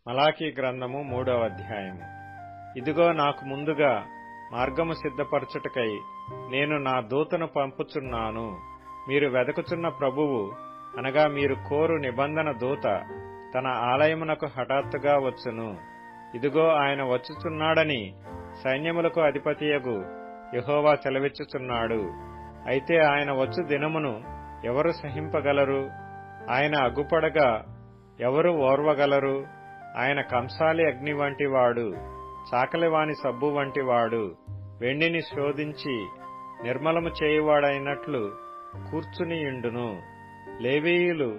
మలాకీ గ్రంథము 3వ అధ్యాయము. ఇదిగో నాకు ముందుగా మార్గము సిద్ధపరచుటకై నేను నా దూతను పంపుచున్నాను. మీరు వెదకుచున్న ప్రభువు అనగా మీరు కోరు నిబంధన దూత తన ఆలయమునకు హఠాత్తుగా వచ్చును. ఇదిగో ఆయన వచ్చుచున్నాడని సైన్యములకు అధిపతియగు యెహోవా సెలవిచ్చుచున్నాడు. అయితే ఆయన వచ్చు దినమును ఎవరు సహింపగలరు? ఆయన అగ్గుపడగా ఎవరు ఓర్వగలరు? ఆయన కంసాలి అగ్ని వంటివాడు, చాకలివాని సబ్బు వంటివాడు, వెండిని శోధించి నిర్మలము చేయువాడైనట్లు కూర్చునియుండును. లేవీయులు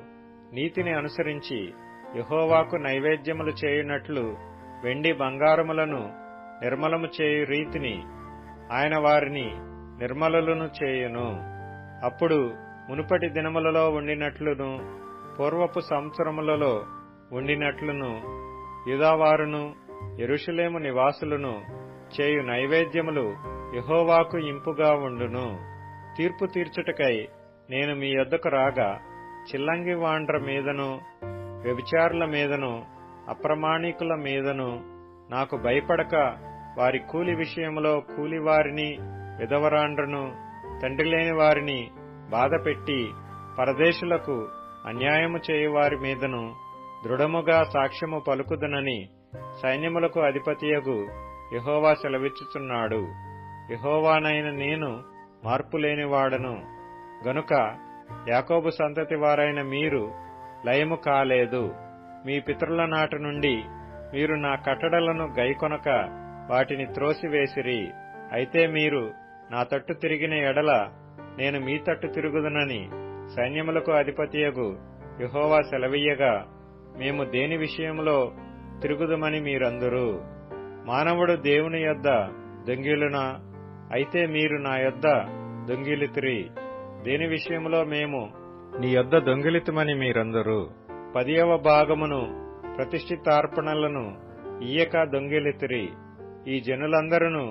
నీతిని అనుసరించి యెహోవాకు నైవేద్యములు చేయునట్లు వెండి బంగారములను నిర్మలము చేయు రీతిని ఆయన వారిని నిర్మలులను చేయును. అప్పుడు మునుపటి దినములలో ఉండినట్లును పూర్వపు సంవత్సరములలో ఉండినట్లును యూదావారును యెరూషలేము నివాసులను చేయు నైవేద్యములు యెహోవాకు ఇంపుగా ఉండును. తీర్పు తీర్చుటకై నేను మీ యొద్దకు రాగా చిల్లంగి వాండ్ర మీదను వ్యభిచారుల మీదను అప్రమాణికుల మీదను నాకు భయపడక వారి కూలి విషయములో కూలివారిని విధవరాండ్రను తండ్రి లేని వారిని బాధపెట్టి పరదేశులకు అన్యాయము చేయువారి మీదను దృఢముగా సాక్ష్యము పలుకుదునని సైన్యములకు అధిపతియగు యెహోవా సెలవిచ్చుచున్నాడు. యెహోవానైన నేను మార్పులేనివాడను గనుక యాకోబు సంతతి వారైన మీరు లయము కాలేదు. మీ పితరుల నాటి నుండి మీరు నా కట్టడలను గైకొనక వాటిని త్రోసివేసిరి. అయితే మీరు నా తట్టు తిరిగిన ఎడల నేను మీ తట్టు తిరుగుదునని సైన్యములకు అధిపతియగు యెహోవా సెలవీయగా మేము దేని విషయంలో తిరుగుదుమని మీరందరూ. మానవుడు దేవుని యొద్ద దొంగిలునా? అయితే మీరు నా యొద్ద దొంగిలితిరి. దేని విషయంలో మేము నీ యొద్ద దొంగిలితమని మీరందరూ. 10వ భాగమును ప్రతిష్ఠితార్పణలను ఇయ్యక దొంగిలితిరి. ఈ జనులందరూ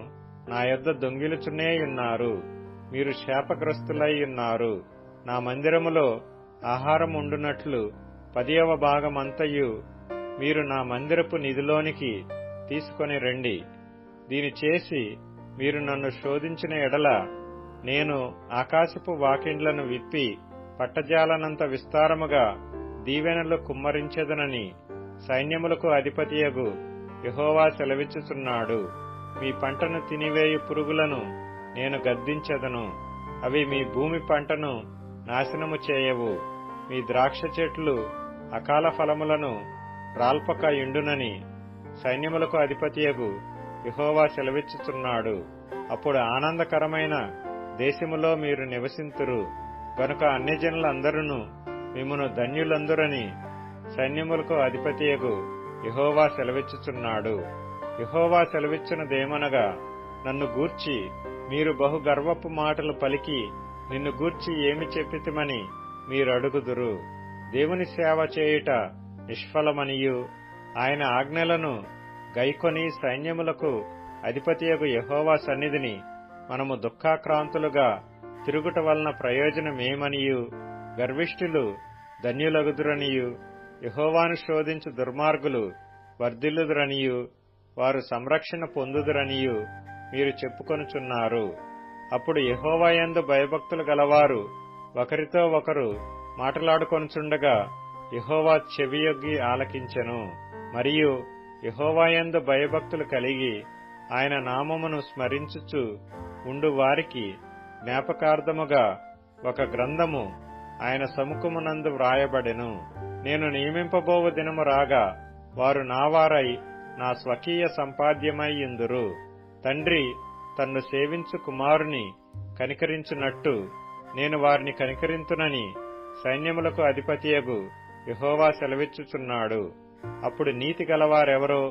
నా యొద్ద దొంగిలుచునేయున్నారు. మీరు శాపగ్రస్తులై ఉన్నారు. నా మందిరములో ఆహారం ఉండునట్లు 10వ భాగమంతయు మీరు నా మందిరపు నిధిలోనికి తీసుకొని రండి. దీని చేసి మీరు నన్ను శోధించిన ఎడల నేను ఆకాశపు వాకిండ్లను విప్పి పట్టజాలనంత విస్తారముగా దీవెనలు కుమ్మరించెదనని సైన్యములకు అధిపతియగు యెహోవా సెలవిచ్చుచున్నాడు. మీ పంటను తినివేయు పురుగులను నేను గద్దించెదను. అవి మీ భూమి పంటను నాశనము చేయవు. మీ ద్రాక్ష చెట్లు అకాల ఫలములను రాల్పక యుండునని సైన్యములకు అధిపతియగు యెహోవా సెలవిచ్చుచున్నాడు. అప్పుడు ఆనందకరమైన దేశములో మీరు నివసింతురు గనుక అన్యజనులందరూ మిమ్మును ధన్యులందురని సైన్యములకు అధిపతియగు యెహోవా సెలవిచ్చుచున్నాడు. యెహోవా సెలవిచ్చినదేమనగా, నన్ను గూర్చి మీరు బహు గర్వపు మాటలు పలికి నిన్ను గూర్చి ఏమి చెప్పితిమని మీరడుగుదురు. దేవుని సేవ చేయుట నిష్ఫలమనియు ఆయన ఆజ్ఞలను గైకొని సైన్యములకు అధిపతియగు యెహోవా సన్నిధిని మనము దుఃఖాక్రాంతులుగా తిరుగుట వలన ప్రయోజనమేమనియు గర్విష్ఠులు ధన్యులగుదురనియు యెహోవాను శోధించు దుర్మార్గులు వర్ధిల్లుదురనియు వారు సంరక్షణ పొందుదురనియు మీరు చెప్పుకొనుచున్నారు. అప్పుడు యెహోవా యందు భయభక్తులు గలవారు ఒకరితో ఒకరు మాటలాడుకొనుచుండగా యెహోవా చెవియొగ్గి ఆలకించెను. మరియు యెహోవా యందు భయభక్తులు కలిగి ఆయన నామమును స్మరించుచు ఉండు వారికి జ్ఞాపకార్థముగా ఒక గ్రంథము ఆయన సముఖమునందు వ్రాయబడెను. నేను నియమింపబోవు దినము రాగా వారు నావారై నా స్వకీయ సంపాద్యమై యుందురు. తండ్రి తన్ను సేవించు కుమారుని కనికరించునట్టు నేను వారిని కనికరింతునని సైన్యములకు అధిపతియగు యెహోవా సెలవిచ్చుచున్నాడు. అప్పుడు నీతి గలవారెవరో,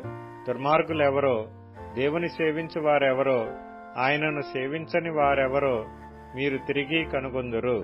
దుర్మార్గులెవరో, దేవుని సేవించు వారెవరో, ఆయనను సేవించని వారెవరో మీరు తిరిగి కనుగొందురు.